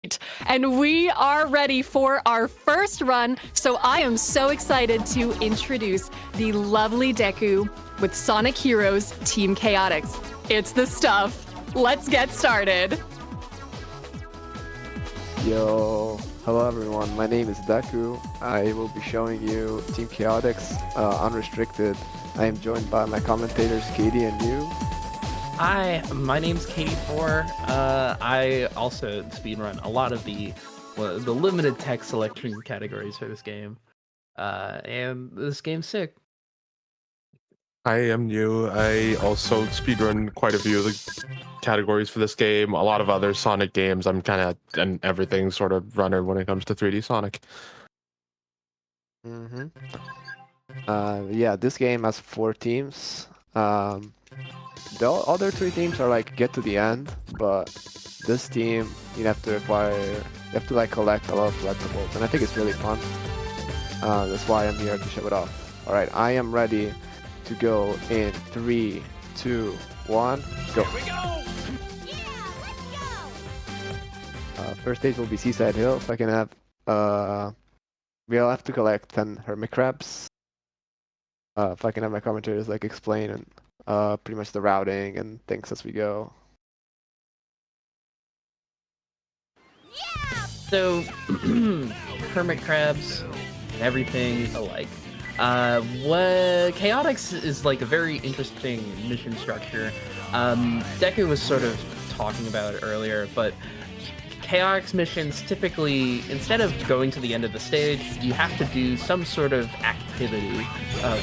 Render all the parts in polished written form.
great. And we are ready for our first run. So I am so excited to introduce the lovely Deku with Sonic Heroes Team Chaotix. It's the stuff. Let's get started. Yo, hello everyone, my name is Deku. I will be showing you Team Chaotix Unrestricted. I am joined by my commentators Katie and you. Hi, my name's Katie4. I also speedrun a lot of the limited tech selection categories for this game. And this game's sick. I am new. I also speedrun quite a few of the categories for this game. A lot of other Sonic games. I'm kind of an everything sort of runner when it comes to 3D Sonic. Yeah, this game has 4 teams. The other 3 teams are like get to the end, but this team you have to like collect a lot of collectibles, and I think it's really fun. That's why I'm here to show it off. All right, I am ready to go in 3, 2, 1, go. Here we go! First stage will be Seaside Hill. If I can have, we'll have to collect 10 hermit crabs. If I can have my commentators like explain and pretty much the routing and things as we go. So, hermit crabs and everything alike. What Chaotix is like a very interesting mission structure. Deku was sort of talking about it earlier, but Chaotix missions typically, instead of going to the end of the stage, you have to do some sort of activity,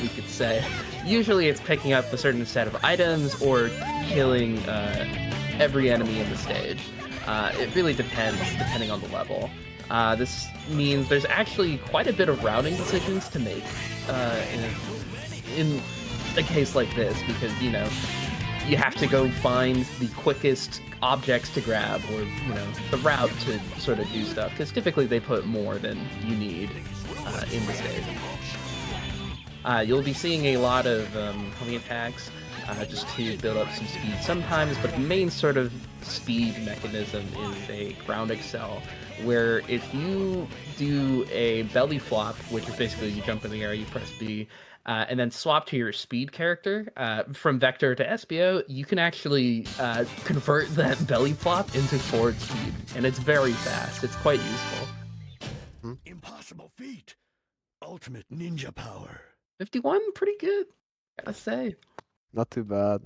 we could say. Usually it's picking up a certain set of items or killing every enemy in the stage. It really depends, depending on the level. This means there's actually quite a bit of routing decisions to make in a case like this, because, you know, you have to go find the quickest objects to grab, or, you know, the route to sort of do stuff, because typically they put more than you need in the stage. You'll be seeing a lot of homing attacks just to build up some speed sometimes, but the main sort of speed mechanism is a ground excel, where if you do a belly flop, which is basically you jump in the air, you press B, and then swap to your speed character from Vector to SBO, you can actually convert that belly flop into forward speed, and it's very fast. It's quite useful. Impossible feat. Ultimate ninja power. 51, pretty good, gotta say. Not too bad.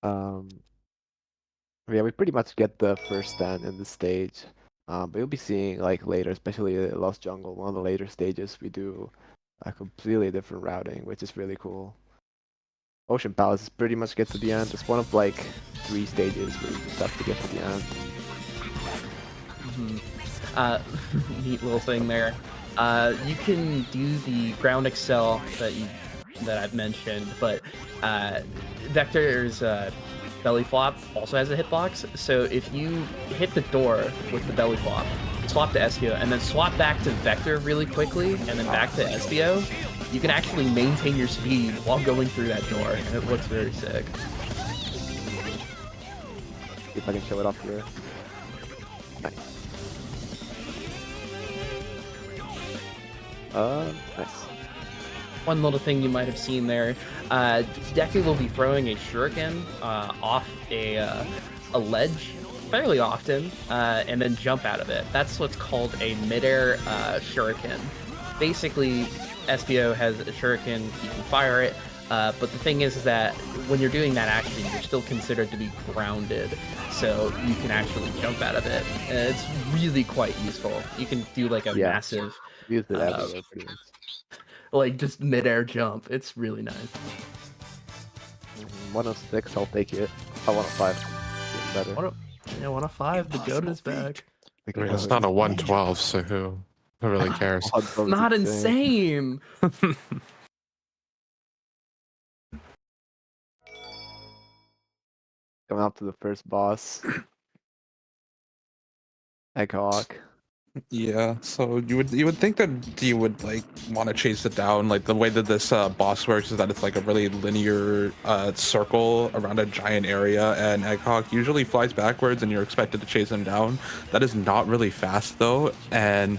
Yeah, we pretty much get the first stand in the stage. But you'll be seeing like later, especially Lost Jungle, one of the later stages, we do a completely different routing, which is really cool. Ocean Palace pretty much get to the end. It's one of like 3 stages where you just have to get to the end. Neat little thing there. You can do the ground excel that I've mentioned, but Vector's belly flop also has a hitbox. So if you hit the door with the belly flop, swap to SBO, and then swap back to Vector really quickly, and then back to SBO, you can actually maintain your speed while going through that door, and it looks very sick. See if I can show it off here. Nice. Nice. One little thing you might have seen there, Deku will be throwing a shuriken off a ledge fairly often, and then jump out of it. That's what's called a midair shuriken. Basically, SBO has a shuriken, you can fire it, but the thing is that when you're doing that action, you're still considered to be grounded, so you can actually jump out of it. And it's really quite useful. You can do like a massive... Use it everywhere, pretty much. like just midair jump. It's really nice. 106, I'll take it. I want a 5. Even better. Yeah, 105. The goat is back. I mean, it's not a 112, so who really cares? Not insane. Coming up to the first boss. Egghawk. Yeah, so you would think that you would like want to chase it down. Like the way that this boss works is that it's like a really linear circle around a giant area, and Egghawk usually flies backwards, and you're expected to chase him down. That is not really fast though, and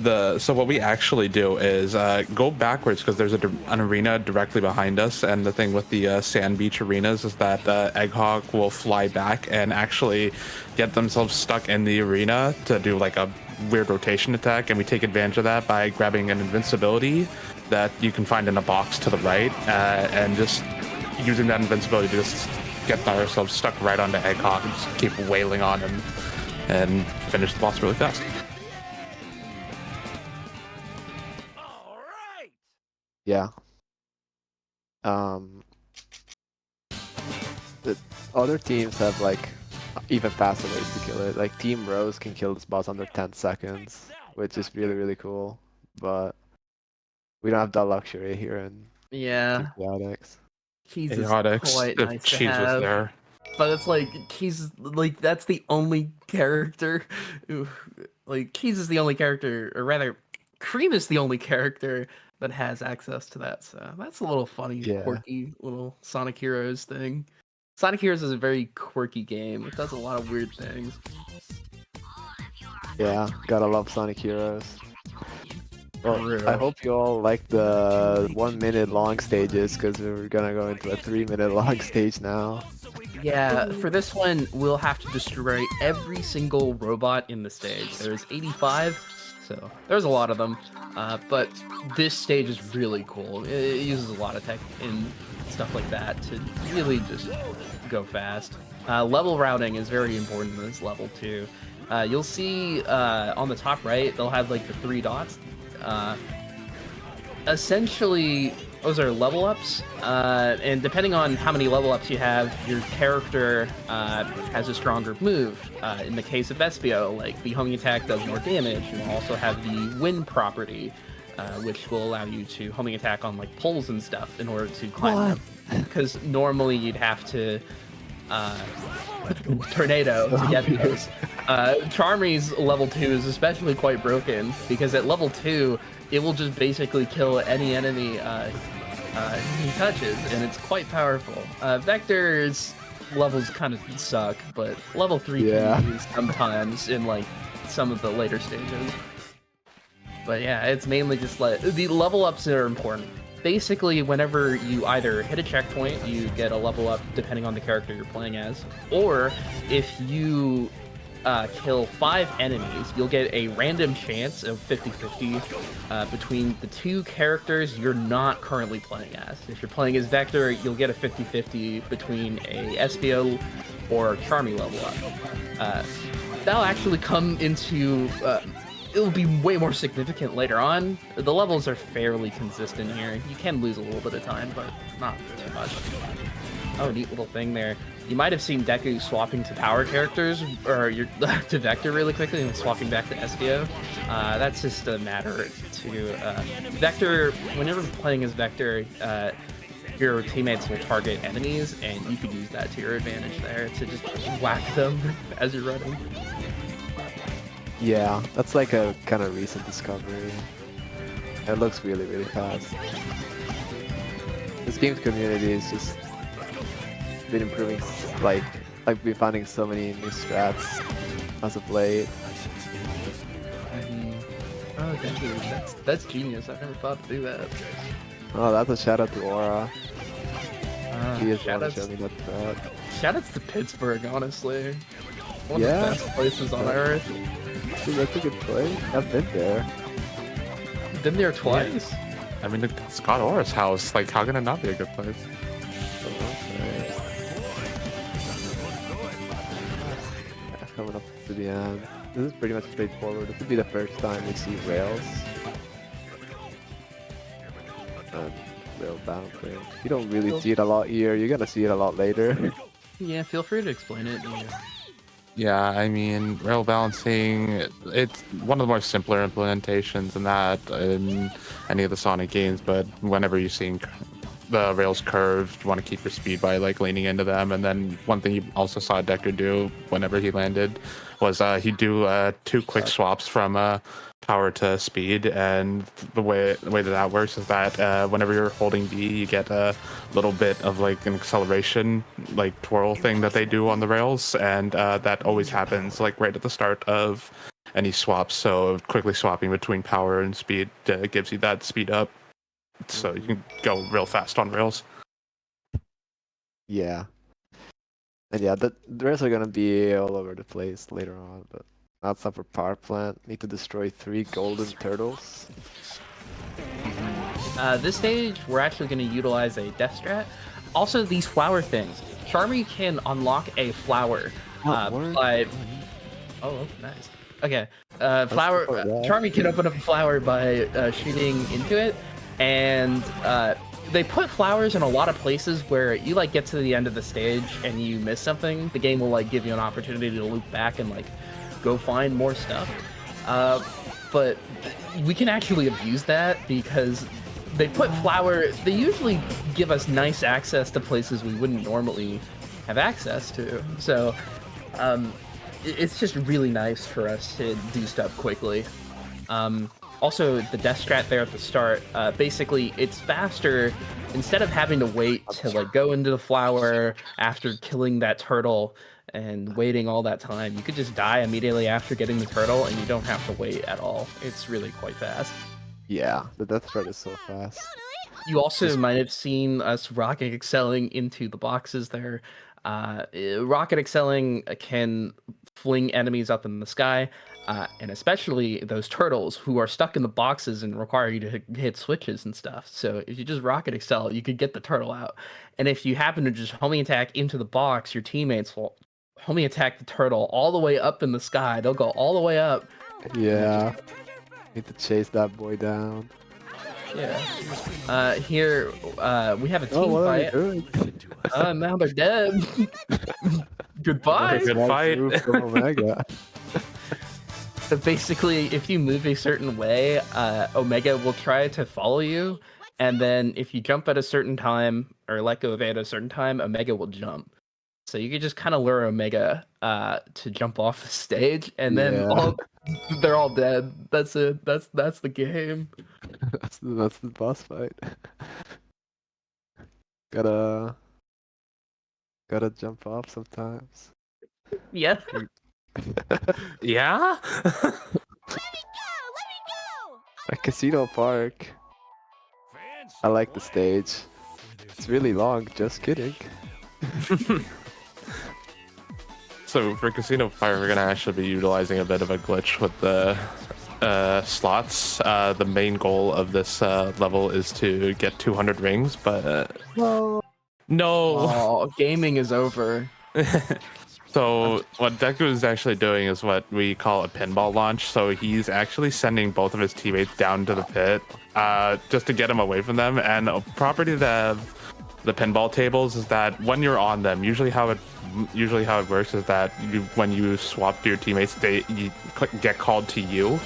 so what we actually do is go backwards because there's an arena directly behind us, and the thing with the sand beach arenas is that Egghawk will fly back and actually get themselves stuck in the arena to do like a weird rotation attack, and we take advantage of that by grabbing an invincibility that you can find in a box to the right, and just using that invincibility to just get ourselves stuck right onto Egghawk and just keep wailing on him and finish the boss really fast. Yeah. Um, the other teams have like even faster ways to kill it. Like Team Rose can kill this boss under 10 seconds, which is really, really cool. But we don't have that luxury here in Yeah, Chaotix. Keys is Chaotix, quite if nice to Cheese was have. there. But it's like Keys, like that's the only character. Like Keys is the only character, or rather, Cream is the only character that has access to that. So that's a little funny, Yeah. quirky little Sonic Heroes thing. Sonic Heroes is a very quirky game. It does a lot of weird things. Yeah, gotta love Sonic Heroes. Well, True. I hope you all like the 1 minute long stages because we're gonna go into a 3 minute long stage now. Yeah, for this one, we'll have to destroy every single robot in the stage. There's 85, so there's a lot of them. But this stage is really cool. It uses a lot of tech and stuff like that to really just go fast. Level routing is very important in this level too. You'll see on the top right, they'll have like the 3 dots. Essentially, those are level ups, and depending on how many level ups you have, your character has a stronger move. In the case of Espio, like the homing attack does more damage. You also have the wind property, which will allow you to homing attack on like poles and stuff in order to climb them. Because normally you'd have to tornado to get those. Charmy's level 2 is especially quite broken because at level 2 it will just basically kill any enemy he touches, and it's quite powerful. Vector's levels kind of suck, but level 3 Yeah. can be used sometimes in like some of the later stages. But yeah, it's mainly just like the level ups are important. Basically, whenever you either hit a checkpoint, you get a level up depending on the character you're playing as, or if you kill 5 enemies, you'll get a random chance of 50-50 between the 2 characters you're not currently playing as. If you're playing as Vector, you'll get a 50-50 between a Espio or Charmy level up. That'll actually come into... it'll be way more significant later on. The levels are fairly consistent here. You can lose a little bit of time, but not too much. Oh, neat little thing there. You might have seen Deku swapping to power characters, or to Vector really quickly, and swapping back to Espio. That's just a matter to... Vector, whenever playing as Vector, your teammates will target enemies, and you could use that to your advantage there to just whack them as you're running. Yeah, that's like a kind of recent discovery. It looks really, really fast. This game's community is just been improving, like been finding so many new strats as of late. Oh, thank you. That's genius. I've never thought to do that. Oh, that's a shout out to Aura. He is one to shoutouts- show me that strat. Shoutouts to Pittsburgh, honestly. One Yeah. of the best places on earth. Dude, that's a good play. I've been there. Been there twice. I mean, it's Scott Orr's house. Like, how can it not be a good place? Yeah, coming up to the end. This is pretty much straightforward. This would be the first time we see rails. And rail bouncing. You don't really see it a lot here. You're gonna see it a lot later. Yeah, feel free to explain it. Yeah, I mean, rail balancing, it's one of the more simpler implementations than that in any of the Sonic games, but whenever you're seeing the rails curved, you want to keep your speed by like leaning into them, and then one thing you also saw Deku do whenever he landed was he'd do 2 quick swaps from power to speed, and the way that works is that whenever you're holding B, you get a little bit of like an acceleration, like twirl thing that they do on the rails, and that always happens like right at the start of any swaps. So quickly swapping between power and speed gives you that speed up, so you can go real fast on rails. Yeah. And yeah, the rails are gonna be all over the place later on, but not time for power plant. Need to destroy 3 golden turtles. This stage, we're actually going to utilize a death strat. Also, these flower things. Charmy can unlock a flower by... Oh, nice. Okay. Flower. Charmy can open up a flower by shooting into it, and they put flowers in a lot of places where you like get to the end of the stage and you miss something. The game will like give you an opportunity to loop back and like go find more stuff. But we can actually abuse that because they put flowers. They usually give us nice access to places we wouldn't normally have access to. So it's just really nice for us to do stuff quickly. Also, the death strat there at the start, basically it's faster. Instead of having to wait to like go into the flower after killing that turtle and waiting all that time, you could just die immediately after getting the turtle and you don't have to wait at all. It's really quite fast. Yeah, the death threat is so fast. You also might have seen us rocket excelling into the boxes there. Rocket excelling can fling enemies up in the sky, and especially those turtles who are stuck in the boxes and require you to hit switches and stuff. So if you just rocket excel, you could get the turtle out. And if you happen to just homing attack into the box, your teammates will homing attack the turtle all the way up in the sky. They'll go all the way up. Yeah. Need to chase that boy down. Yeah. Here, we have a team what fight. are we doing? Now they're dead. Goodbye. Good fight. From Omega. So basically, if you move a certain way, Omega will try to follow you, and then if you jump at a certain time or let go of it at a certain time, Omega will jump. So you could just kind of lure Omega to jump off the stage, and then they're all dead. That's it. That's the game. that's the boss fight. Gotta jump off sometimes. Yeah. Yeah. At Casino Park. I like the stage. It's really long, just kidding. So for Casino Fire, we're gonna actually be utilizing a bit of a glitch with the slots. The main goal of this level is to get 200 rings, but no. Oh, gaming is over. So what Deku is actually doing is what we call a pinball launch. So he's actually sending both of his teammates down to the pit just to get him away from them. And a property of the pinball tables is that when you're on them, usually how it works is that when you swap to your teammates, you get called to you.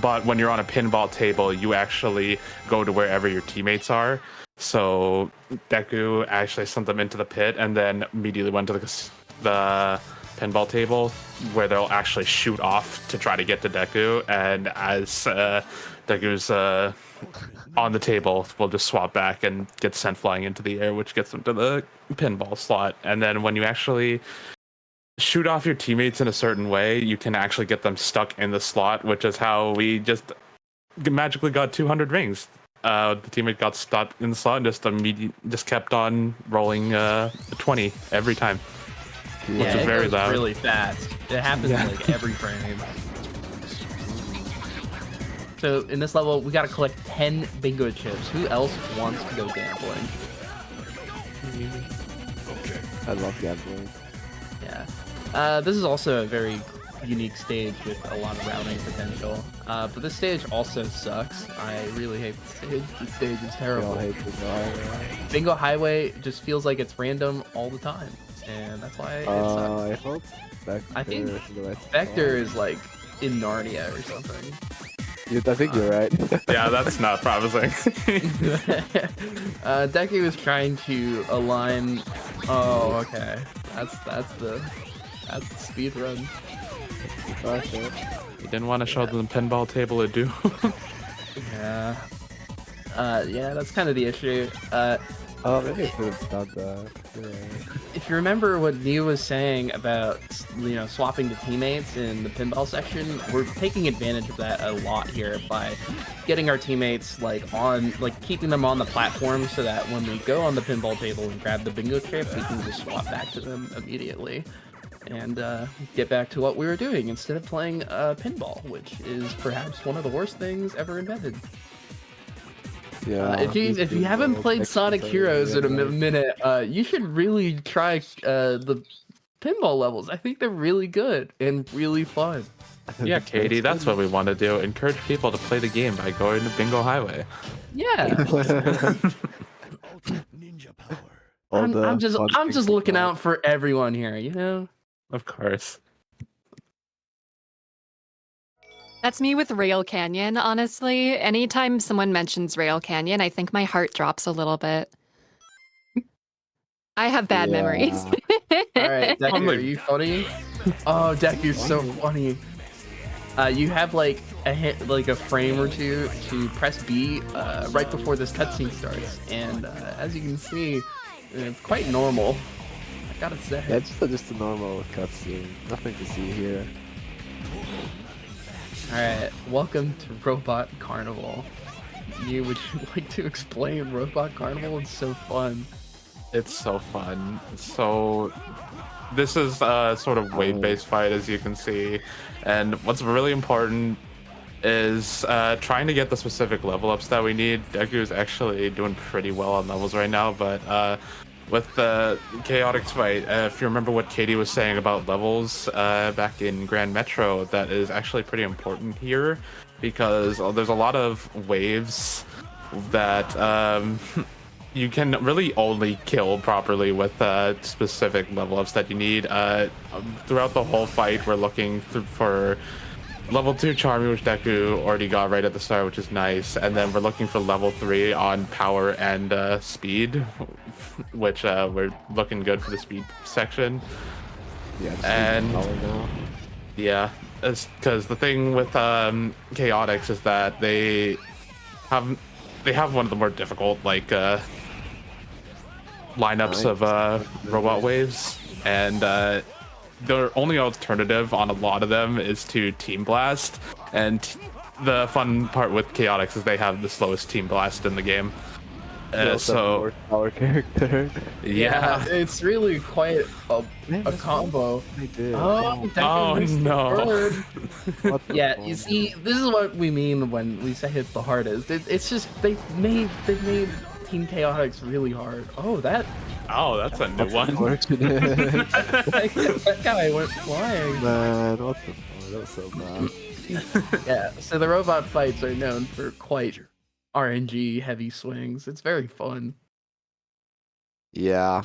But when you're on a pinball table, you actually go to wherever your teammates are. So Deku actually sent them into the pit and then immediately went to the pinball table where they'll actually shoot off to try to get to Deku. And as Deku's on the table, we'll just swap back and get sent flying into the air, which gets them to the pinball slot. And then when you actually shoot off your teammates in a certain way, you can actually get them stuck in the slot, which is how we just magically got 200 rings. The teammate got stuck in the slot and just kept on rolling 20 every time. Yeah, which is very loud. Really fast. It happens like every frame. So in this level, we gotta collect 10 bingo chips. Who else wants to go gambling? I love gambling. Yeah. This is also a very unique stage with a lot of routing potential. But this stage also sucks. I really hate the stage. This stage is terrible. Bingo Highway just feels like it's random all the time. And that's why it sucks. I hope I think Vector is like in Narnia or something. I think you're right. Yeah, that's not promising. Deku is trying to align. Oh, okay. That's the speed run. You didn't want to show them the pinball table of doom. Yeah. Yeah, that's kind of the issue. Oh, maybe I should have done that. Yeah. If you remember what Neil was saying about, swapping the teammates in the pinball section, we're taking advantage of that a lot here by getting our teammates keeping them on the platform so that when we go on the pinball table and grab the bingo chip, we can just swap back to them immediately and get back to what we were doing instead of playing pinball, which is perhaps one of the worst things ever invented. Yeah. If you haven't played Sonic Heroes in a minute, you should really try the pinball levels. I think they're really good and really fun. Yeah, Katie, that's what we want to do. Encourage people to play the game by going to Bingo Highway. Yeah. Ultimate ninja power. I'm just looking out for everyone here, you know? Of course. That's me with Rail Canyon, honestly. Anytime someone mentions Rail Canyon, I think my heart drops a little bit. I have bad memories. All right, Deku, are you funny? Oh, Deku's so funny. You have like a frame or two to press B right before this cutscene starts, and as you can see, it's quite normal. I gotta say. Yeah, it's just a normal cutscene. Nothing to see here. Alright, welcome to Robot Carnival. Would you like to explain Robot Carnival? It's so fun. It's so fun. So this is a sort of wave-based fight, as you can see. And what's really important is trying to get the specific level ups that we need. Deku is actually doing pretty well on levels right now, but with the Chaotix fight, if you remember what Katie was saying about levels back in Grand Metro, that is actually pretty important here, because there's a lot of waves that you can really only kill properly with specific level ups that you need. Throughout the whole fight, we're looking for level 2 Charmy, which Deku already got right at the start, which is nice, and then we're looking for level 3 on power and speed, which we're looking good for the speed section. Yeah. And yeah, because the thing with Chaotix is that they have one of the more difficult lineups of robot waves, and the only alternative on a lot of them is to Team Blast, and the fun part with Chaotix is they have the slowest Team Blast in the game. So our character. Yeah, it's really quite a combo. Oh no. Yeah, you see, this is what we mean when we say it's the hardest. It's just they made Team Chaotix really hard. Oh, that's a new one. Unfortunate. that guy went flying. Man, what the fuck? That was so bad. Yeah, so the robot fights are known for quite RNG heavy swings. It's very fun. Yeah,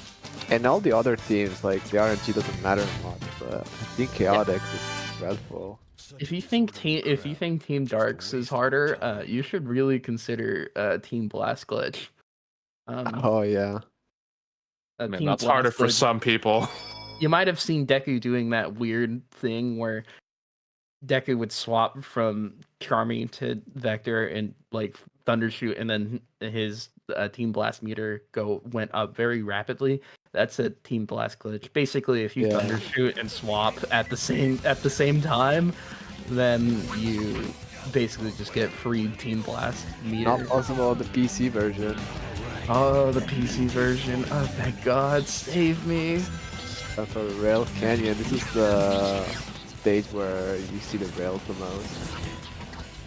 and all the other teams, like the RNG doesn't matter much, but I think Chaotix is dreadful. If you think Team Darks is harder, you should really consider Team Blast Glitch. Oh yeah. Man, that's harder for some people. You might have seen Deku doing that weird thing where Deku would swap from Charmy to Vector and Thundershoot, and then his Team Blast meter went up very rapidly. That's a Team Blast glitch. Basically, if you Thundershoot and swap at the same time, then you basically just get free Team Blast meter. Not possible on the PC version. Oh, the PC version. Oh, thank God, save me. And for Rail Canyon, this is the stage where you see the rails the most.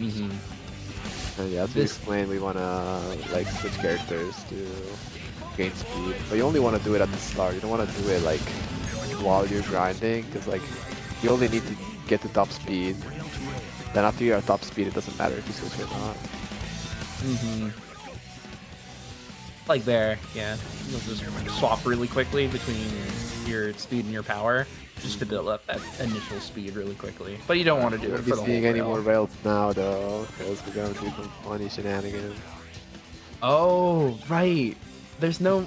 And yeah, as we explained, we wanna switch characters to gain speed, but you only want to do it at the start. You don't want to do it while you're grinding, because you only need to get to top speed. Then after you're at top speed, it doesn't matter if you switch or not. Like there, yeah. You'll just swap really quickly between your speed and your power, just to build up that initial speed really quickly. But you don't want to do it for the whole seeing any rail. more rails now, though, because we're gonna do some funny shenanigans. Oh, right. There's no.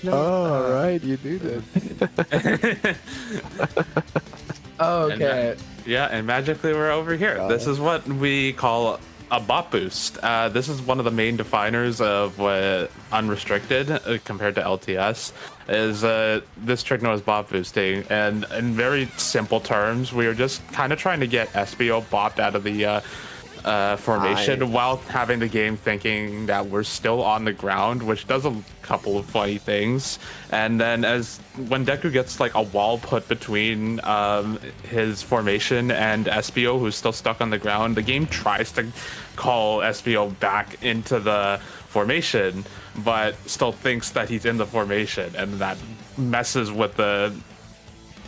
Oh, right, you do that. Oh, And okay. yeah, and magically we're over here. Got This it. is what we call a bot boost. This is one of the main definers of what unrestricted compared to LTS is this trick known as bot boosting. And in very simple terms, we are just kind of trying to get SBO bopped out of the formation Nice. while having the game thinking that we're still on the ground, which does a couple of funny things. And then when Deku gets like a wall put between his formation and SBO, who's still stuck on the ground, the game tries to call SBO back into the formation, but still thinks that he's in the formation, and that messes with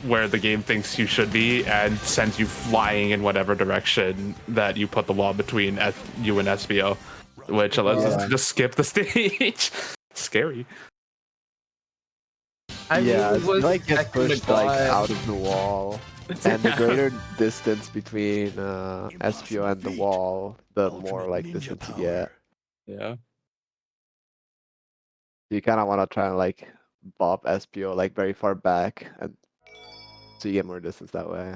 where the game thinks you should be and sends you flying in whatever direction that you put the wall between you and SBO, which allows us to just skip the stage. Scary. I Yeah, really you was like get expecting pushed to like die. out of the wall, and the greater distance between SPO and the wall, the more like distance you get. Yeah. You kind of want to try and like bop SPO like very far back, and so you get more distance that way.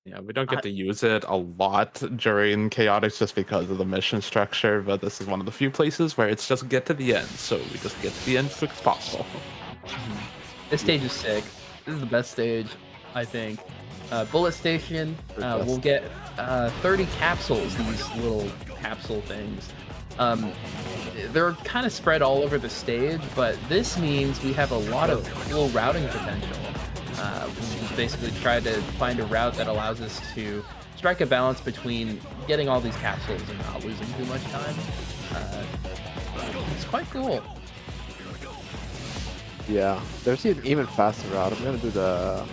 Yeah, we don't get to use it a lot during Chaotix just because of the mission structure, but this is one of the few places where it's just get to the end, so we just get to the end as quick as possible. This stage is sick. This is the best stage, I think. Bullet Station, we'll get 30 capsules, these little capsule things. They're kind of spread all over the stage, but this means we have a lot of cool routing potential. We just basically try to find a route that allows us to strike a balance between getting all these capsules and not losing too much time. It's quite cool. Yeah, there's an even faster route. I'm gonna do the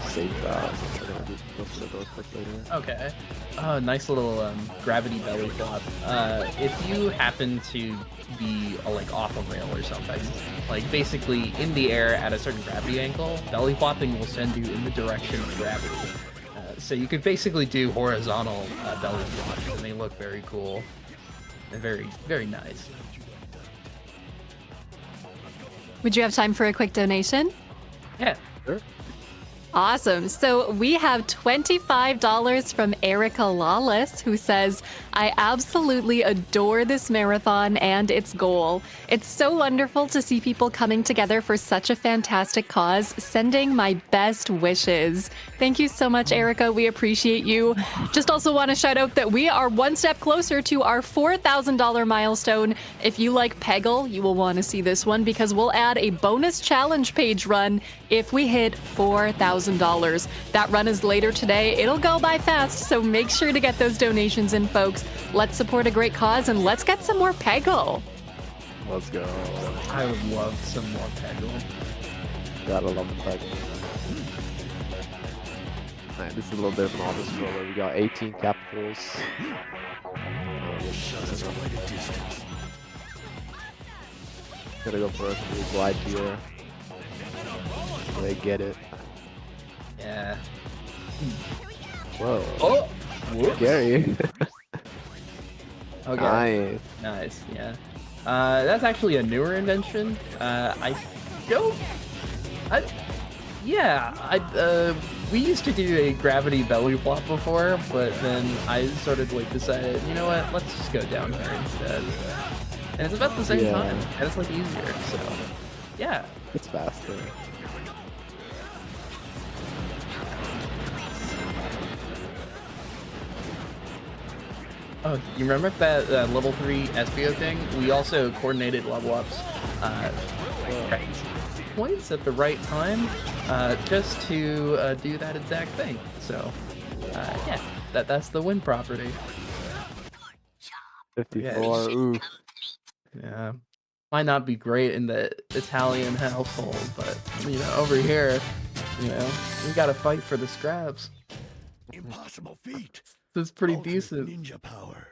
safe route. I'm gonna go for the door quick later. Okay. Nice little gravity belly flop. If you happen to be like off a rail or something, like basically in the air at a certain gravity angle, belly flopping will send you in the direction of gravity. So you could basically do horizontal belly flops, and they look very cool and very, very nice. Would you have time for a quick donation? Yeah. Awesome. So we have $25 from Erica Lawless, who says, I absolutely adore this marathon and its goal. It's so wonderful to see people coming together for such a fantastic cause. Sending my best wishes. Thank you so much, Erica. We appreciate you. Just also want to shout out that we are one step closer to our $4,000 milestone. If you like Peggle, you will want to see this one because we'll add a bonus challenge page run if we hit $4,000. That run is later today. It'll go by fast, so make sure to get those donations in, folks. Let's support a great cause and let's get some more Peggle. Let's go. I would love some more Peggle. Gotta love the Peggle. Alright, this is a little bit of an auto scroller. We got 18 capitals. Gonna go for a cool glide here. They get it. Yeah. Whoa. Oh! Whoops. Scary. Okay. Nice. Nice, yeah. That's actually a newer invention. We used to do a gravity belly flop before, but then I sort of like decided, you know what, let's just go down here instead. And it's about the same time, and it's like easier, so yeah. It's faster. Oh, you remember that level 3 SBO thing? We also coordinated level ups points at the right time, just to do that exact thing. So, yeah, that's the win property. 54. Ooh. Yeah, might not be great in the Italian household, but you know, over here, you know, we gotta fight for the scraps. Impossible feat. This is pretty Ultimate decent. Ninja power.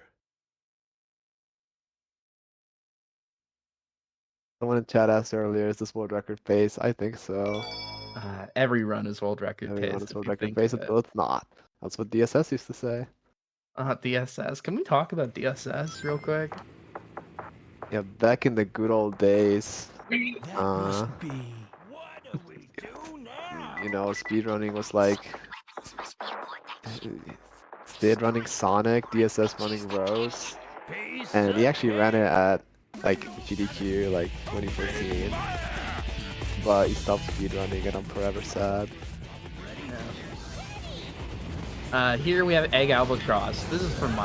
Someone in chat asked earlier, is this world record pace? I think so. Every run is world record Everyone pace. is if world you record think pace, of but it's not. That's what DSS used to say. DSS. Can we talk about DSS real quick? Yeah, back in the good old days. That must be. What do we do now? you know, speedrunning was like Speed running Sonic, DSS running Rose, and he actually ran it at like GDQ like 2014. But he stopped speedrunning and I'm forever sad. Here we have Egg Albatross. This is from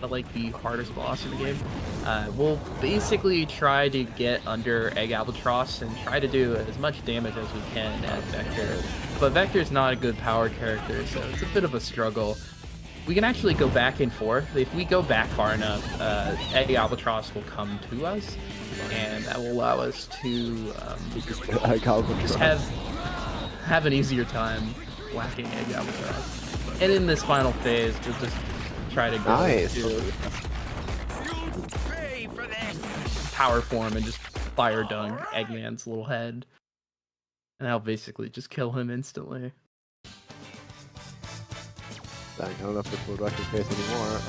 like the hardest boss in the game. We'll basically try to get under Egg Albatross and try to do as much damage as we can at Vector. But Vector's not a good power character, so it's a bit of a struggle. We can actually go back and forth. If we go back far enough, Egg Albatross will come to us, and that will allow us to just have an easier time whacking Egg Albatross. And in this final phase, we'll just try to go to power form and just fire dunk Eggman's little head. And that'll basically just kill him instantly. Dang, I don't know if this will record face anymore.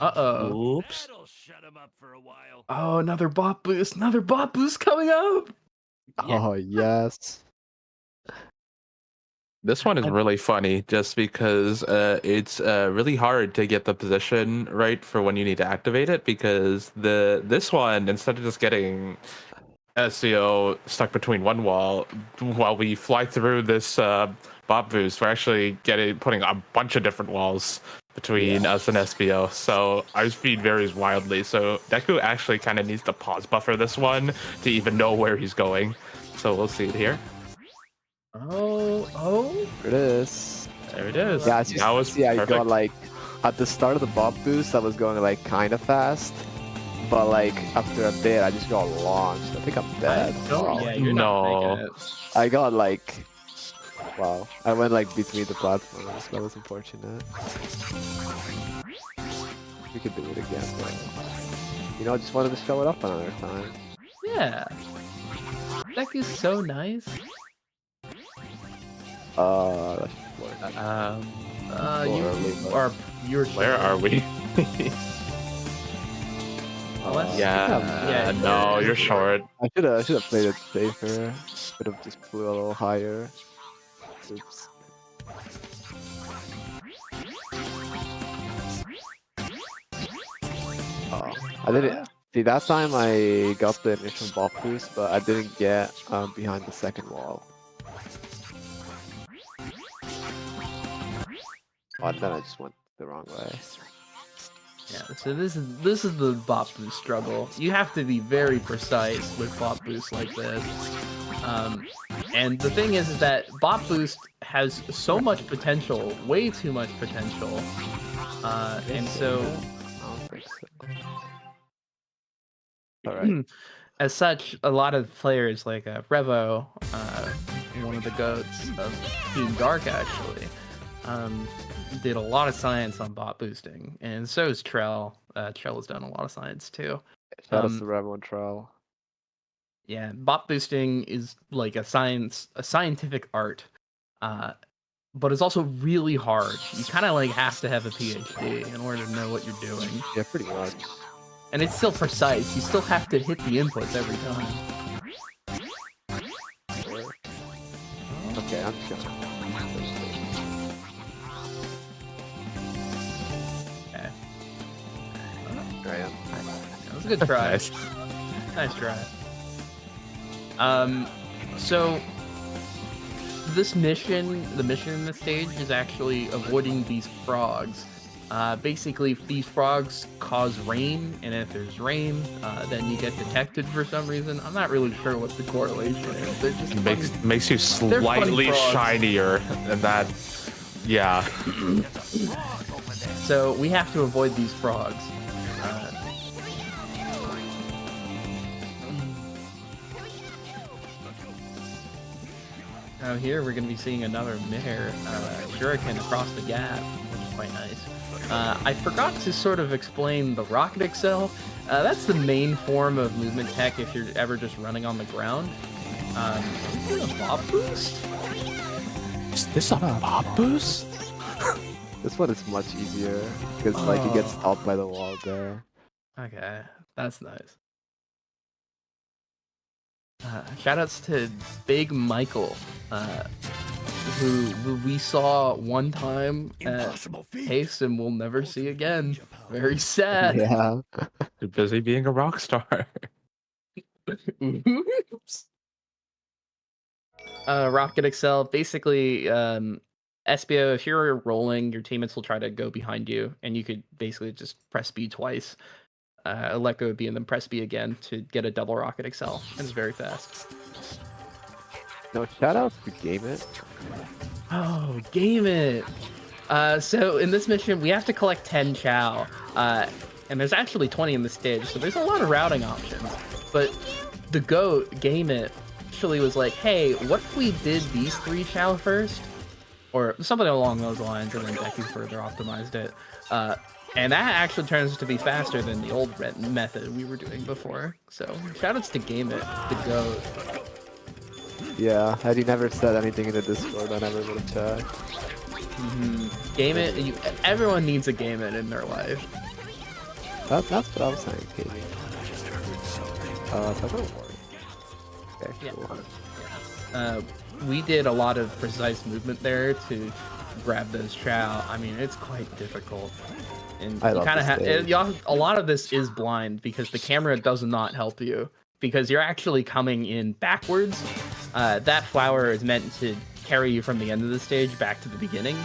Uh-oh. Oops. That'll shut him up for a while. Oh, another bot boost. Another bot boost coming up. Oh yes. This one is really funny just because it's really hard to get the position right for when you need to activate it, because this one, instead of just getting SEO stuck between one wall while we fly through this bot boost, we're actually putting a bunch of different walls between us and SBO, so our speed varies wildly. So Deku actually kind of needs to pause buffer this one to even know where he's going. So we'll see it here. Oh. There it is. There it is. Yeah, it's just, that was I perfect. got like at the start of the bob boost, I was going like kind of fast, but like after a bit, I just got launched. I think I'm dead. Wow. Yeah, you're not making it. I got like, wow. I went like between the platforms. That was unfortunate. We could do it again, but you know, I just wanted to show it up another time. Yeah. Deku's so nice. That's You're Where are we? Yeah, no, you're short. I should have played it safer. Could have just flew a little higher. Oops. Oh, I didn't see that time. I got the initial bop boost, but I didn't get behind the second wall. Oh, and then I just went the wrong way. Yeah, so this is the bot boost struggle. You have to be very precise with bot boost like this. And the thing is that bot boost has so much potential, way too much potential. And so, I don't think so. Alright. as such, a lot of players like Revo, one of the goats of Team Dark actually, did a lot of science on bot boosting, and so is Trell. Trell has done a lot of science too. Shout out to Rebel and Trial. Yeah, bot boosting is like a scientific art, but it's also really hard. You kind of like have to have a PhD in order to know what you're doing. Yeah, pretty much. And it's still precise. You still have to hit the inputs every time. Okay, I'm just gonna. Okay. There I am. That was a good try. Nice. Nice try. So this mission, the mission in this stage is actually avoiding these frogs. Basically, these frogs cause rain, and if there's rain, then you get detected for some reason. I'm not really sure what the correlation is. They're just It makes you funny slightly frogs. shinier, and that, yeah. So we have to avoid these frogs. Now here we're going to be seeing another midair shuriken across the gap, which is quite nice. I forgot to sort of explain the rocket excel. That's the main form of movement tech if you're ever just running on the ground. Is it a bob boost? Is this a bot boost? This one is much easier because like you get stopped by the wall there. Okay, that's nice. Shoutouts to Big Michael, who we saw one time at Impossible feat. Haste and we'll never see again. Very sad. Yeah. Too busy being a rock star. Oops. Rocket Excel, basically, SBO, if you're rolling, your teammates will try to go behind you, and you could basically just press B twice. Let go of B and then press B again to get a double Rocket Excel, and it's very fast. No, shoutouts to Game It. Oh, game it! So in this mission, we have to collect 10 Chao, and there's actually 20 in the stage, so there's a lot of routing options. But the GOAT, Game It, actually was like, hey, what if we did these 3 Chao first? Or something along those lines, and then Deku further optimized it. And that actually turns to be faster than the old method we were doing before. So shoutouts to Game It, the GOAT. Yeah, had he never said anything in the Discord, I never would have checked. Game It, everyone needs a Game It in their life. That's what I was saying, Katie. That don't work. Okay, Yeah. cool. We did a lot of precise movement there to grab those Chao. I mean, it's quite difficult. And I you love kind of this have a lot of this is blind because the camera does not help you because you're actually coming in backwards. That flower is meant to carry you from the end of the stage back to the beginning.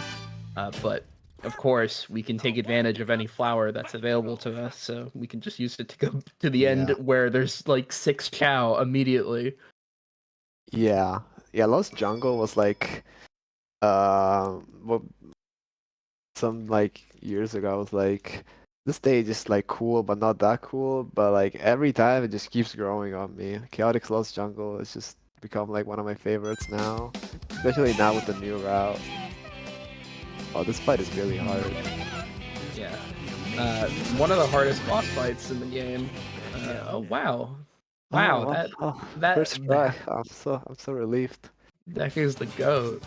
But of course, we can take advantage of any flower that's available to us, so we can just use it to go to the end where there's like 6 Chao immediately. Yeah. Yeah, Lost Jungle was like, well, some like years ago, I was like, this stage is like cool, but not that cool. But like every time it just keeps growing on me. Chaotix Lost Jungle has just become like one of my favorites now, especially now with the new route. Oh, this fight is really hard. Yeah. One of the hardest boss fights in the game. Oh wow. Wow, that first try. I'm so relieved. Deku's the GOAT.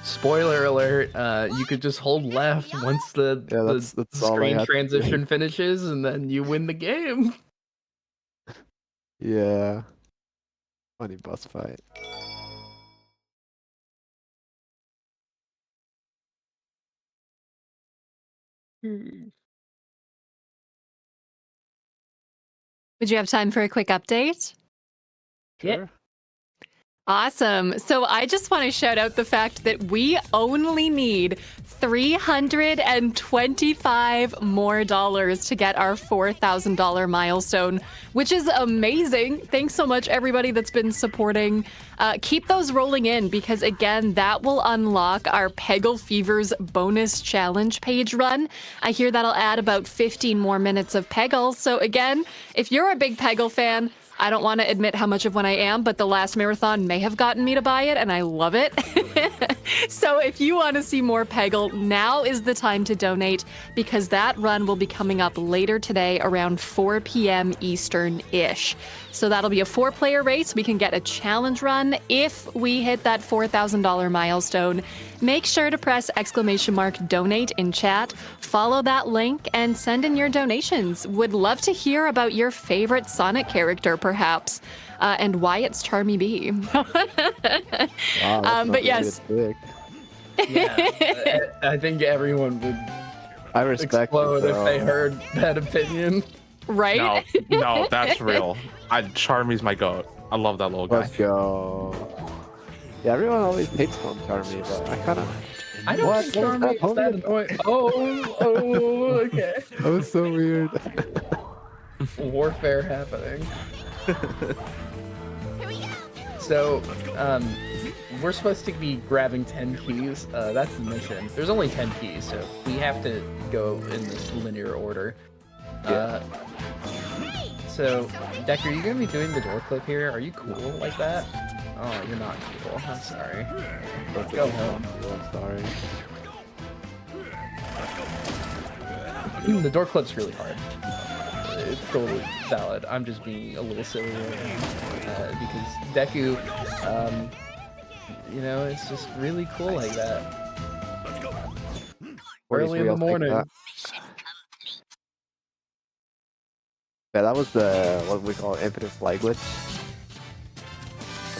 Spoiler alert, you could just hold left once the that's all I screen had to do. transition finishes and then you win the game. Yeah. Funny boss fight. Would you have time for a quick update? Yeah. Sure. Awesome. So I just want to shout out the fact that we only need $325 more to get our $4,000 milestone, which is amazing. Thanks so much, everybody that's been supporting. Keep those rolling in because, again, that will unlock our Peggle Fever's bonus challenge page run. I hear that'll add about 15 more minutes of Peggle. So, again, if you're a big Peggle fan, I don't want to admit how much of one I am, but the last marathon may have gotten me to buy it, and I love it. So if you want to see more Peggle, now is the time to donate, because that run will be coming up later today around 4 p.m. Eastern-ish. So that'll be a 4-player race. We can get a challenge run if we hit that $4,000 milestone. Make sure to press !donate in chat, follow that link, and send in your donations. Would love to hear about your favorite Sonic character, perhaps, and why it's Charmy B. Wow, but yes. Big. Yeah, I think everyone would I respect explode it, if they heard that opinion. Right? No, that's real. Charmy's my goat. I love that little guy. Let's go. Yeah, everyone always hates on Charmy, but I kind of. I don't What? think What was Charmy that? is that annoying. Oh, okay. That was so weird. Warfare happening. So, we're supposed to be grabbing 10 keys. That's the mission. There's only 10 keys, so we have to go in this linear order. So, Deku, are you gonna be doing the door clip here? Are you cool like that? Oh, you're not cool. I'm sorry. Go home. I'm sorry. The door clip's really hard. It's totally valid. I'm just being a little silly right now, because Deku, you know, it's just really cool like that. Early in the morning. Yeah, that was the what we call infinite fly glitch.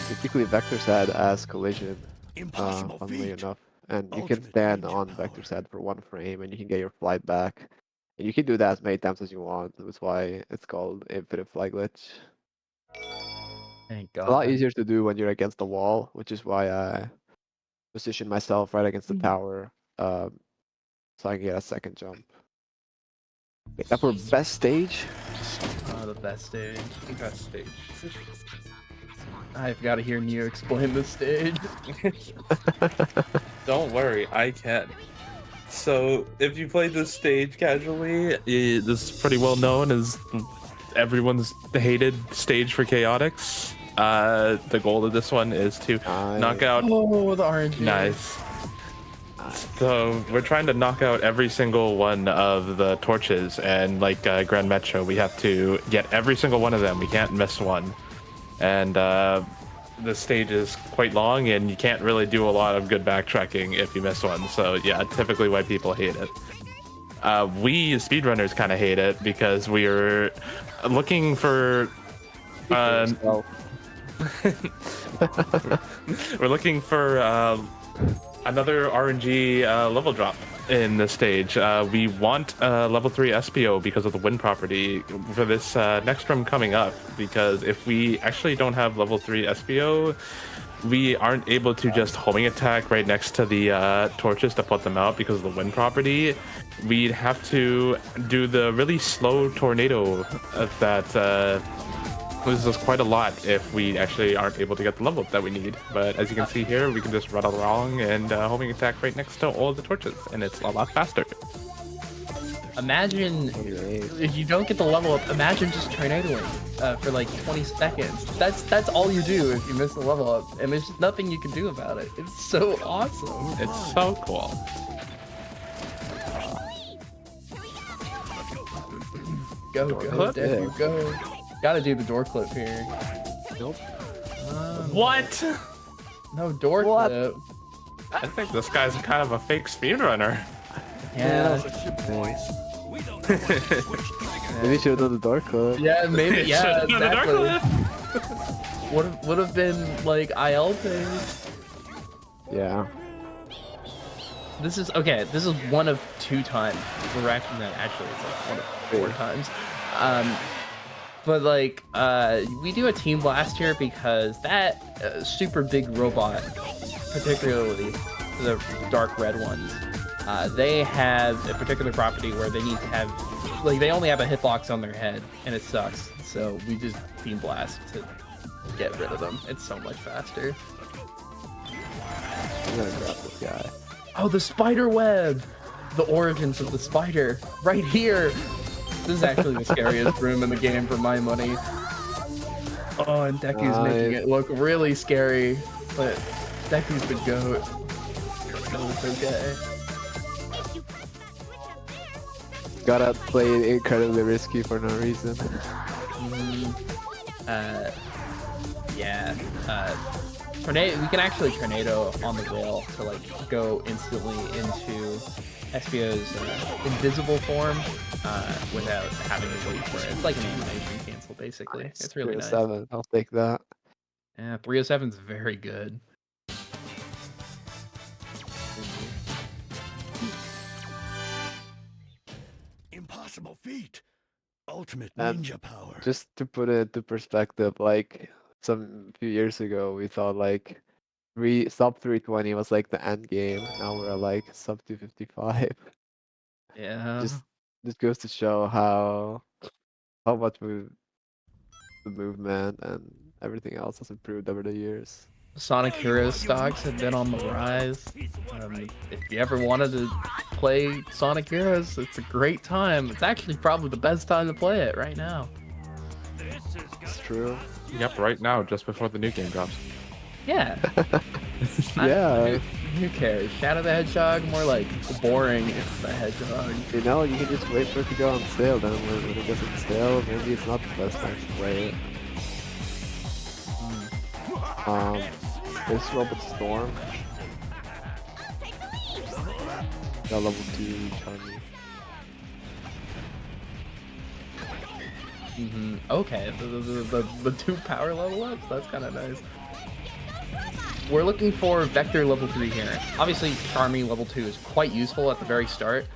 Basically, Vector's head as collision, Impossible funnily feat. enough. And you can Ultimate stand ninja on power. Vector's head for 1 frame, and you can get your flight back. And you can do that as many times as you want. That's why it's called infinite fly glitch. Thank It's a lot God. easier to do when you're against the wall, which is why I position myself right against the tower, so I can get a second jump. Okay, now for best stage. Oh, the best stage. Best stage. I've got to hear Neo explain the stage. Don't worry, I can. So, if you play this stage casually, this is pretty well known as everyone's hated stage for Chaotix. The goal of this one is to knock out. Oh, the RNG. Nice. So we're trying to knock out every single one of the torches, and like Grand Metro, we have to get every single one of them. We can't miss one. And the stage is quite long, and you can't really do a lot of good backtracking if you miss one. So yeah, typically why people hate it. We speedrunners kind of hate it because we're looking for. So, We're looking for another RNG level drop in this stage. We want level 3 SPO because of the wind property for this next room coming up, because if we actually don't have level 3 SPO, we aren't able to just homing attack right next to the torches to put them out because of the wind property. We'd have to do the really slow tornado that loses us quite a lot if we actually aren't able to get the level up that we need. But as you can see here, we can just run along and homing attack right next to all the torches, and it's a lot faster. Imagine if you don't get the level up. Imagine just tornadoing for like 20 seconds. That's all you do if you miss the level up, and there's just nothing you can do about it. It's so awesome. It's so cool. Go, Deku, go. Gotta do the door clip here. nope. What? No door What? clip. I think this guy's kind of a fake speedrunner. Yeah. We don't know what to switch trigger. Maybe you should have done the door clip. Yeah, maybe. Yeah, Should've done the dark exactly. Would have been like IL things. Yeah. This is okay. This is one of 2 times we're actually not actually it's like one of 4 times. But like we do a team blast here because that super big robot, particularly the dark red ones, they have a particular property where they need to have like they only have a hitbox on their head, and it sucks. So we just team blast to get rid of them. It's so much faster. I'm gonna grab this guy. Oh, the spider web! The origins of the spider, right here! This is actually the scariest room in the game for my money. Oh, and Deku's making it look really scary, but Deku's the GOAT. So it's okay. Gotta play it incredibly risky for no reason. Yeah. Tornado. We can actually tornado on the wheel to like go instantly into SPO's invisible form without having to wait for it. It's like an animation cancel, basically. It's really nice. 7. I'll take that. Yeah, 307 is very good. Impossible feat. Ultimate And ninja power. Just to put it into perspective, like some few years ago, we thought like sub 320 was like the end game. Now we're like sub 255. Yeah. Just goes to show how much the movement and everything else has improved over the years. Sonic Heroes stocks have been on the rise. If you ever wanted to play Sonic Heroes, it's a great time. It's actually probably the best time to play it right now. It's true. Yep, right now, just before the new game drops. Yeah. Yeah. Who cares? Shadow the Hedgehog, more like boring. It's the Hedgehog. You know, you can just wait for it to go on sale. Then when it gets on sale, maybe it's not the best time to play it. This Robot Storm. Got level 2 Charmy. Okay, the 2 power level ups, that's kind of nice. We're looking for Vector level 3 here. Obviously, Charming level 2 is quite useful at the very start,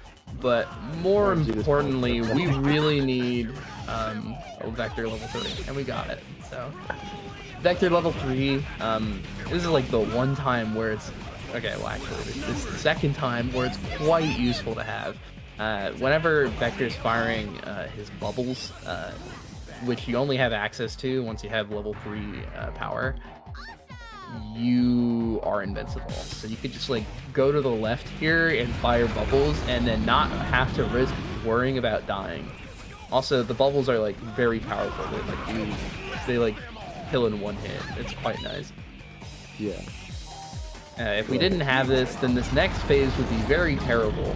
but more importantly, we really need a Vector level 3, and we got it. So, Vector level 3, this is like the one time where it's, okay, well actually, this is the second time where it's quite useful to have. Whenever Vector's firing his bubbles, which you only have access to once you have level 3 power, you are invincible. So you could just like go to the left here and fire bubbles and then not have to risk worrying about dying. Also, the bubbles are like very powerful. They like kill in one hit. It's quite nice. Yeah. If we didn't have this, then this next phase would be very terrible.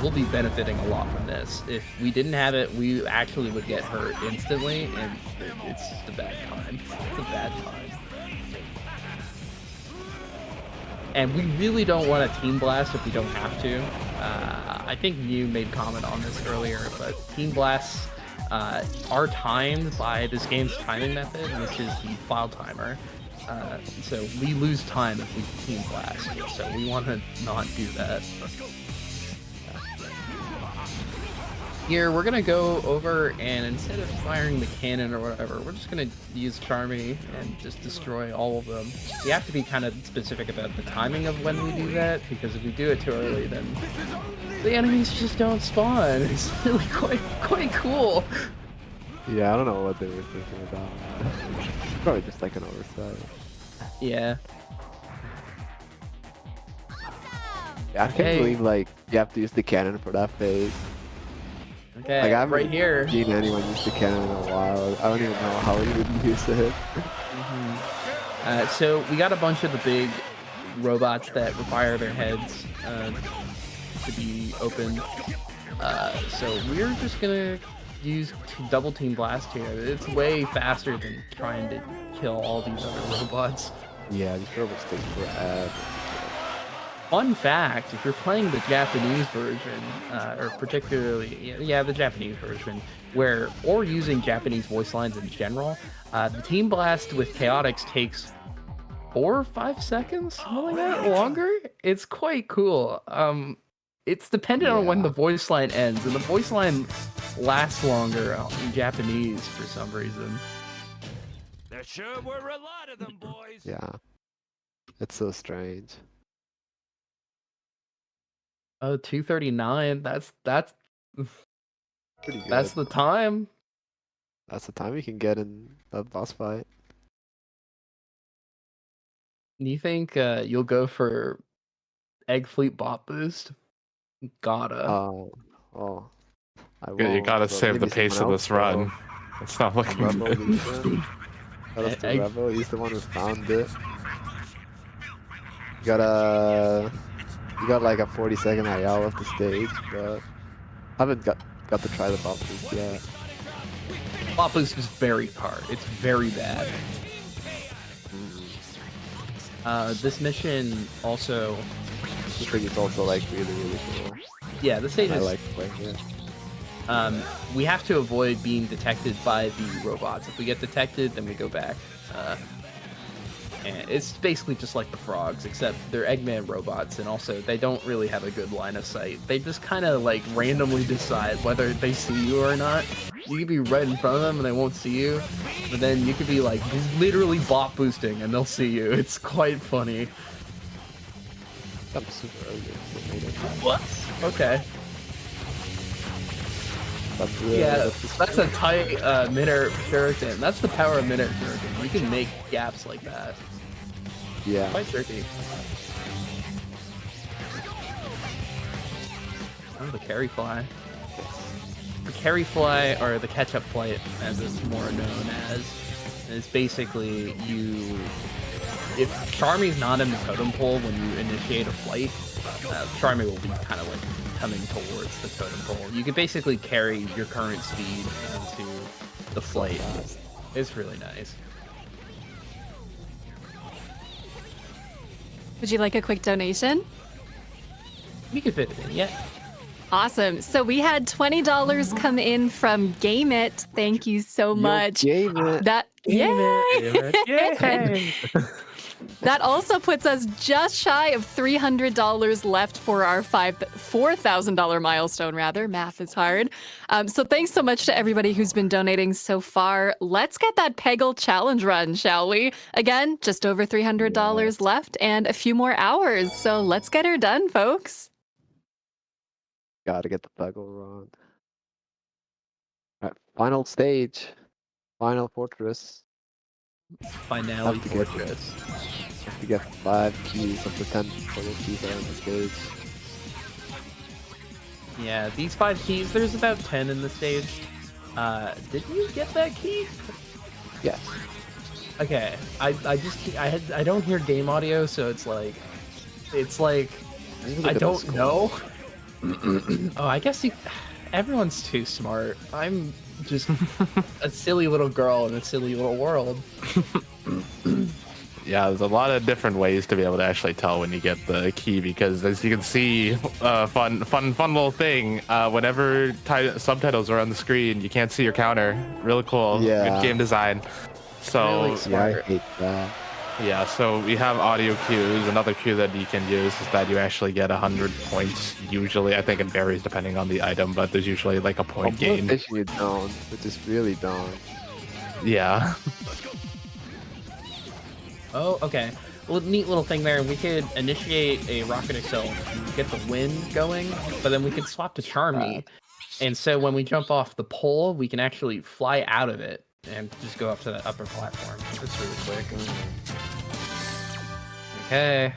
We'll be benefiting a lot from this. If we didn't have it, we actually would get hurt instantly, and it's just a bad time. It's a bad time. And we really don't want a Team Blast if we don't have to. I think you made comment on this earlier, but Team Blasts are timed by this game's timing method, which is the file timer. So we lose time if we Team Blast, so we want to not do that. Here, we're gonna go over and instead of firing the cannon or whatever, we're just gonna use Charmy and just destroy all of them. You have to be kind of specific about the timing of when we do that, because if we do it too early, then the enemies just don't spawn. It's really quite cool. Yeah, I don't know what they were thinking about. Probably just like an oversight. Yeah. Yeah, I can't believe like you have to use the cannon for that phase. Okay, Like, I haven't right here. seen anyone use the cannon in a while. I don't even know how you would use it. So we got a bunch of the big robots that require their heads to be opened. So we're just gonna use double team blast here. It's way faster than trying to kill all these other robots. Yeah, these robots take forever. Fun fact, if you're playing the Japanese version, or particularly, yeah, the Japanese version, or using Japanese voice lines in general, the Team Blast with Chaotix takes 4 or 5 seconds, something like that, longer. It's quite cool. It's dependent on when the voice line ends, and the voice line lasts longer in Japanese for some reason. There sure were a lot of them, boys. Yeah. It's so strange. Oh, 239. That's Pretty good. that's the time. That's the time you can get in a boss fight. You think you'll go for Egg Fleet bot boost? Gotta. Oh, I Yeah, you won't, gotta but save the maybe pace of someone this else run. will. It's not looking Rebel good. Legion. Shout out to Egg- Rebel, he's the one who found it. You got like a 40-second IL of the stage, but haven't got to try the bot boost yet. Bot boost is very hard. It's very bad. This mission also, The thing is also like really cool. yeah, this stage I is. like playing it. We have to avoid being detected by the robots. If we get detected, then we go back. And it's basically just like the frogs, except they're Eggman robots, and also they don't really have a good line of sight. They just kind of like randomly decide whether they see you or not. You could be right in front of them and they won't see you, but then you could be like literally bot boosting and they'll see you. It's quite funny. I'm super early. So made it. What? Okay. Yeah, That's a tight mid-air shuriken. That's the power of mid-air shuriken. You can make gaps like that. yeah. Quite tricky. Oh, the carry fly. The carry fly, or the catch-up flight, as it's more known as, is basically you... If Charmy's not in the totem pole when you initiate a flight, Charmy will be kind of like coming towards the totem pole. You can basically carry your current speed into the flight. It's really nice. Would you like a quick donation? We can fit it in, yeah. Awesome. So we had $20 come in from Game It. Thank you so much. Game it. That yay! Yay! That also puts us just shy of $300 left for our $4,000 milestone, rather. Math is hard. So thanks so much to everybody who's been donating so far. Let's get that Peggle challenge run, shall we? Again, just over $300 left and a few more hours. So let's get her done, folks. Gotta get the Peggle run. Alright, final stage. Final fortress. Finale Have to get- fortress. Have to get 5 keys of the 10 total keys that are on the stage. Yeah, these 5 keys, there's about 10 in the stage. Did you get that key? Yes. Okay, I don't hear game audio, so it's like I don't know. Oh, I guess everyone's too smart. I'm just a silly little girl in a silly little world. Yeah, there's a lot of different ways to be able to actually tell when you get the key, because as you can see, fun little thing. Whenever subtitles are on the screen, you can't see your counter. Really cool. Yeah. Good game design. So Really Yeah, I smart. hate that. yeah, so we have audio cues. Another cue that you can use is that you actually get 100 points. Usually, I think it varies depending on the item, but there's usually like a point gain. Fish you don't, which is really dumb. Yeah. Oh, okay. Well, neat little thing there. We could initiate a rocket excel to get the wind going, but then we could swap to Charmy. And so when we jump off the pole, we can actually fly out of it and just go up to the upper platform. That's really quick. Okay,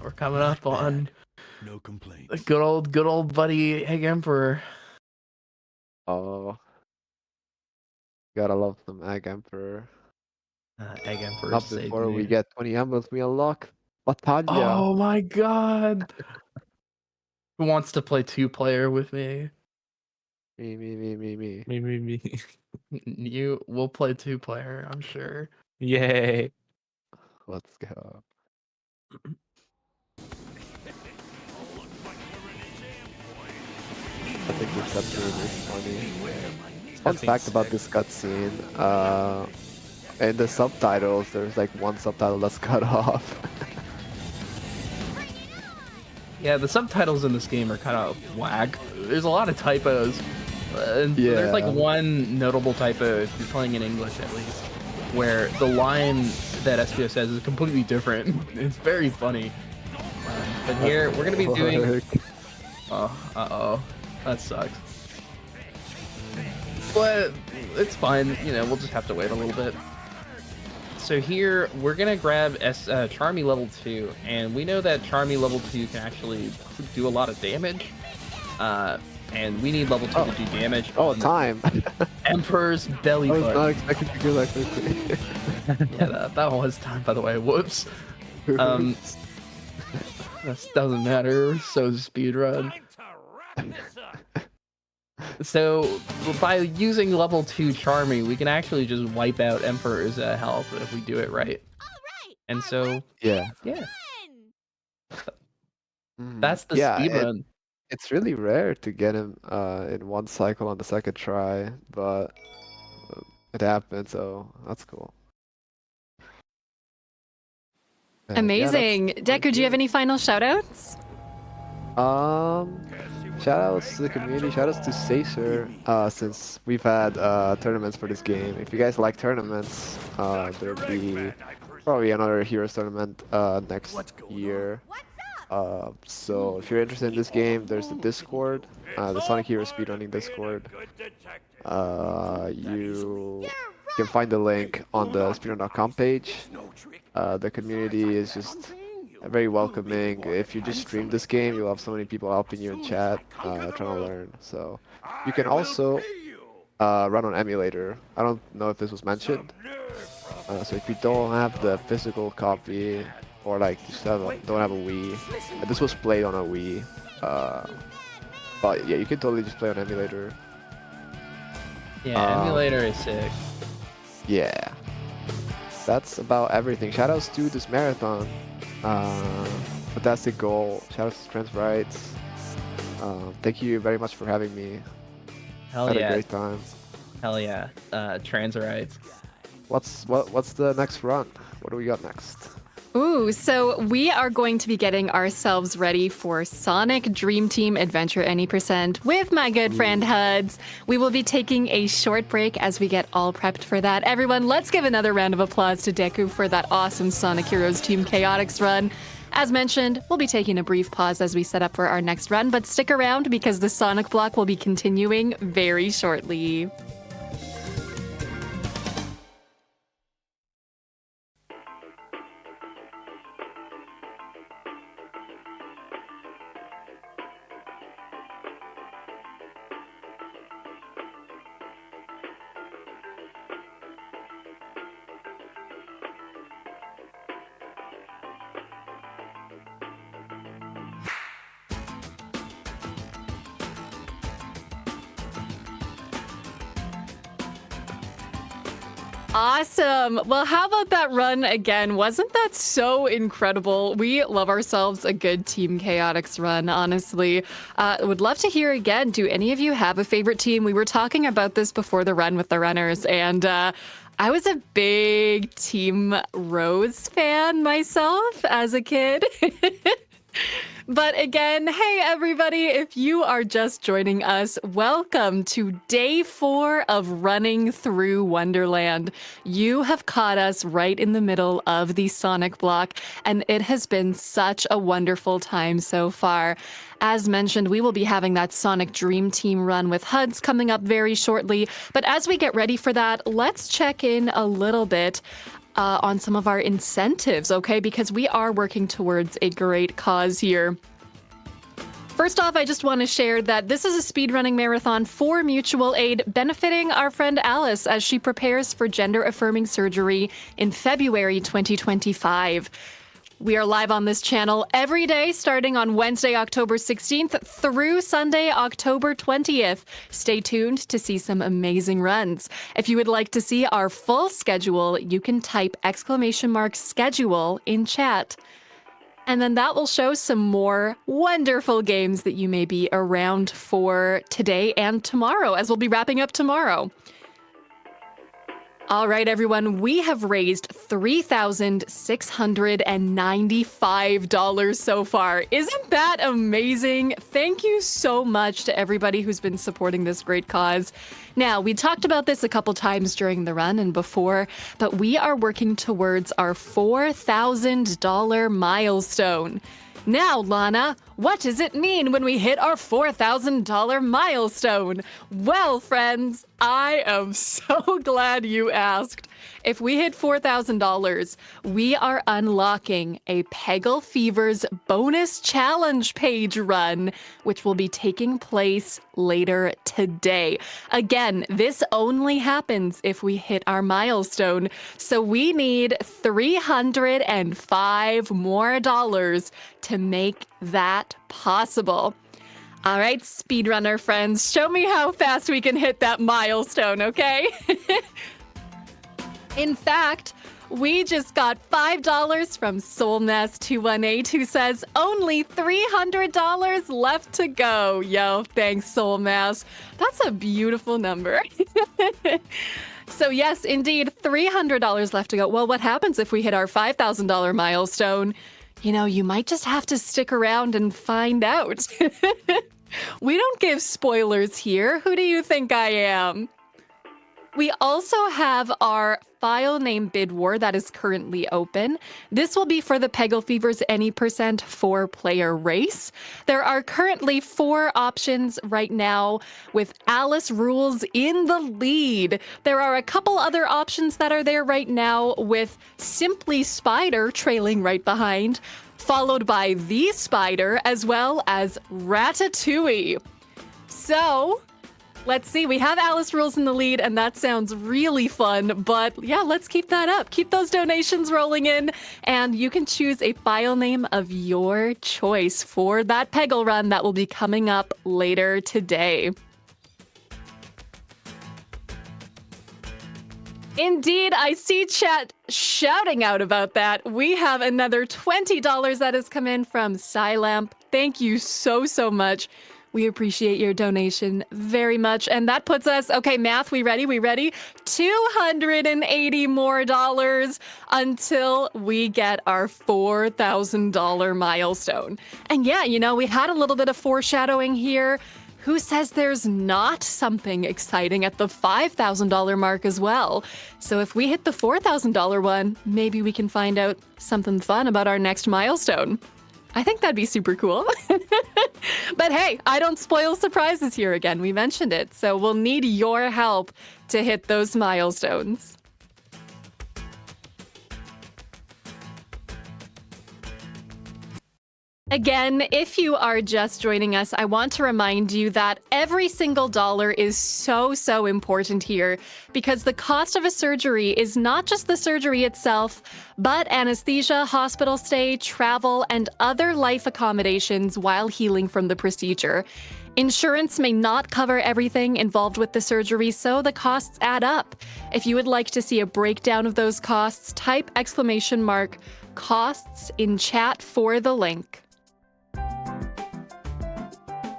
we're coming up on No complaint. the good old buddy Egg Emperor. Oh. Gotta love some Egg Emperor. Egg Emperor. Not before we get 20 emblems, we unlock Batalla. Oh my god! Who wants to play 2-player with me? Me. Me. You will play 2-player, I'm sure. Yay. Let's go. I think this cutscene is funny. Fun fact about this cutscene, in the subtitles, there's like one subtitle that's cut off. Yeah, the subtitles in this game are kind of whack. There's a lot of typos. And there's like Yeah. one notable typo, if you're playing in English at least, where the line that SPO says is completely different. It's very funny. But here, we're going to be doing... Oh, uh-oh. That sucks. But it's fine. You know, we'll just have to wait a little bit. So here, we're going to grab Charmy level 2. And we know that Charmy level 2 can actually do a lot of damage. And we need level 2 to do damage. Oh, on time! Emperor's belly I was not button. expecting to go that quickly. Yeah, that one was time, by the way. Whoops. That doesn't matter. So speedrun. Time to wrap this up. So by using level 2 Charmy, we can actually just wipe out Emperor's health if we do it right. And so, Yeah. yeah, Mhm. that's the Yeah, speedrun. It's really rare to get him in one cycle on the second try, but it happened, so that's cool. And yeah, Amazing. Deku, do you have any final shout-outs? Shout outs to the community, shout outs to Sacer, since we've had tournaments for this game. If you guys like tournaments, there'll be probably another Heroes tournament next year. So if you're interested in this game, there's the Discord, the Sonic Heroes speedrunning Discord. You can find the link on the speedrun.com page. The community is just very welcoming. If you just stream this game, you'll have so many people helping you in chat, trying to learn. So you can also run on emulator. I don't know if this was mentioned. So if you don't have the physical copy, or like you don't have a Wii, this was played on a Wii. But yeah, you can totally just play on emulator. Yeah, emulator is sick. Yeah. That's about everything. Shoutouts to this marathon. Fantastic goal. Shoutouts to Trans Rights. Thank you very much for having me. Hell Had a yeah. great time. Hell yeah. Transerites. What's the next run? What do we got next? Ooh, so we are going to be getting ourselves ready for Sonic Dream Team Adventure Any Percent with my good friend Huds. We will be taking a short break as we get all prepped for that. Everyone, let's give another round of applause to Deku for that awesome Sonic Heroes Team Chaotix run. As mentioned, we'll be taking a brief pause as we set up for our next run, but stick around because the Sonic block will be continuing very shortly. Awesome. Well, how about that run again? Wasn't that so incredible? We love ourselves a good Team Chaotix run, honestly. Would love to hear again. Do any of you have a favorite team? We were talking about this before the run with the runners, and I was a big Team Rose fan myself as a kid. But again, hey everybody, if you are just joining us, welcome to day 4 of running through Wonderland. You have caught us right in the middle of the Sonic block, and it has been such a wonderful time so far. As mentioned, we will be having that Sonic Dream Team run with Huds coming up very shortly. But as we get ready for that, let's check in a little bit on some of our incentives, okay? Because we are working towards a great cause here. First off, I just want to share that this is a speedrunning marathon for mutual aid benefiting our friend Alice as she prepares for gender-affirming surgery in February 2025. We are live on this channel every day starting on Wednesday, October 16th through Sunday, October 20th. Stay tuned to see some amazing runs. If you would like to see our full schedule, you can type !schedule in chat. And then that will show some more wonderful games that you may be around for today and tomorrow, as we'll be wrapping up tomorrow. All right, everyone, we have raised $3,695 so far. Isn't that amazing? Thank you so much to everybody who's been supporting this great cause. Now, we talked about this a couple times during the run and before, but we are working towards our $4,000 milestone. Now, Lana, what does it mean when we hit our $4,000 milestone? Well, friends, I am so glad you asked. If we hit $4,000, we are unlocking a Peggle Fever's bonus challenge page run, which will be taking place later today. Again, this only happens if we hit our milestone, so we need $305 more to make that possible. All right, speedrunner friends, show me how fast we can hit that milestone, okay? In fact, we just got $5 from SoulNest218 who says only $300 left to go. Yo, thanks SoulNest. That's a beautiful number. So yes, indeed, $300 left to go. Well, what happens if we hit our $5,000 milestone? You know, you might just have to stick around and find out. We don't give spoilers here. Who do you think I am? We also have our file name bid war that is currently open. This will be for the Peggle Fever's Any Percent 4-player race. There are currently 4 options right now with Alice Rules in the lead. There are a couple other options that are there right now with Simply Spider trailing right behind, followed by The Spider as well as Ratatouille. So let's see, we have Alice Rules in the lead, and that sounds really fun, but yeah, let's keep that up. Keep those donations rolling in, and you can choose a file name of your choice for that Peggle run that will be coming up later today. Indeed, I see chat shouting out about that. We have another $20 that has come in from Silamp. Thank you so much. We appreciate your donation very much. And that puts us, okay, math, we ready? We ready? $280 more until we get our $4,000 milestone. And yeah, you know, we had a little bit of foreshadowing here. Who says there's not something exciting at the $5,000 mark as well? So if we hit the $4,000 one, maybe we can find out something fun about our next milestone. I think that'd be super cool. But hey, I don't spoil surprises here again. We mentioned it. So we'll need your help to hit those milestones. Again, if you are just joining us, I want to remind you that every single dollar is so important here because the cost of a surgery is not just the surgery itself, but anesthesia, hospital stay, travel, and other life accommodations while healing from the procedure. Insurance may not cover everything involved with the surgery, so the costs add up. If you would like to see a breakdown of those costs, type !costs in chat for the link.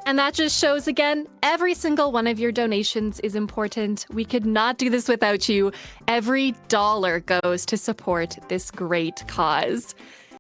And that just shows again, every single one of your donations is important. We could not do this without you. Every dollar goes to support this great cause.